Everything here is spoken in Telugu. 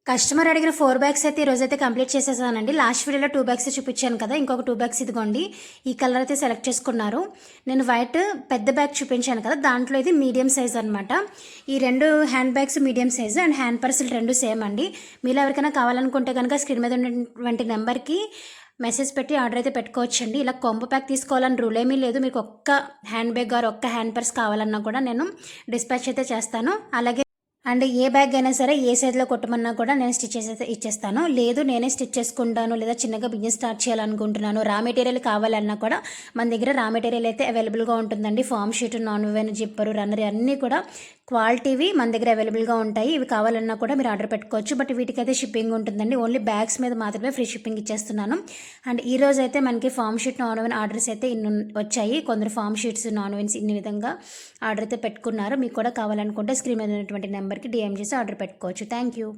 కస్టమర్ అడిగిన 4 బ్యాగ్స్ అయితే ఈరోజైతే కంప్లీట్ చేసేసానండి. లాస్ట్ వీడియోలో 2 బ్యాగ్స్ చూపించాను కదా! ఇంకొక 2 బ్యాగ్స్ ఇదిగోండి. ఈ కలర్ అయితే సెలెక్ట్ చేసుకున్నారు. నేను వైట్ పెద్ద బ్యాగ్ చూపించాను కదా! దాంట్లో ఇది మీడియం సైజ్ అనమాట. ఈ 2 hand bags medium size and hand పర్సులు 2 సేమ్ అండి. మీలో ఎవరికైనా కావాలనుకుంటే కనుక స్క్రీన్ మీద ఉన్నటువంటి నెంబర్‌కి మెసేజ్ పెట్టి ఆర్డర్ అయితే పెట్టుకోవచ్చండి. ఇలా కాంబో ప్యాక్ తీసుకోవాలని రూల్ ఏమీ లేదు. మీకు ఒక్క హ్యాండ్ బ్యాగ్ ఆర్ ఒక్క హ్యాండ్ పర్స్ కావాలన్నా కూడా నేను డిస్పాచ్ అయితే చేస్తాను. అలాగే అండ్ ఏ బ్యాగ్ అయినా సరే ఏ సైజులో కొట్టమన్నా కూడా నేను స్టిచ్ చేసి ఇచ్చేస్తాను. లేదు నేనే స్టిచ్ చేసుకుంటాను లేదా చిన్నగా బిజినెస్ స్టార్ట్ చేయాలనుకుంటున్నాను, రా మెటీరియల్ కావాలన్నా కూడా మన దగ్గర రా మెటీరియల్ అయితే అవైలబుల్గా ఉంటుందండి. Foam sheet, non woven, zipper, runner అన్నీ కూడా క్వాలిటీవి మన దగ్గర అవైలబుల్గా ఉంటాయి. ఇవి కావాలన్నా కూడా మీరు ఆర్డర్ పెట్టుకోవచ్చు. బట్ వీటికైతే షిప్పింగ్ ఉంటుందండి. ఓన్లీ బ్యాగ్స్ మీద మాత్రమే ఫ్రీ షిప్పింగ్ ఇచ్చేస్తున్నాను. అండ్ ఈ రోజు అయితే మనకి form sheet, non when orders అయితే ఇన్ని వచ్చాయి. కొందరు ఫామ్ షీట్స్, నాన్ వెన్స్ ఇన్ని విధంగా ఆర్డర్ అయితే పెట్టుకున్నారు. మీకు కూడా కావాలనుకుంటే స్క్రీన్ మీద ఉన్నటువంటి నెంబర్కి డిఎం చేసి ఆర్డర్ పెట్టుకోవచ్చు. Thank you.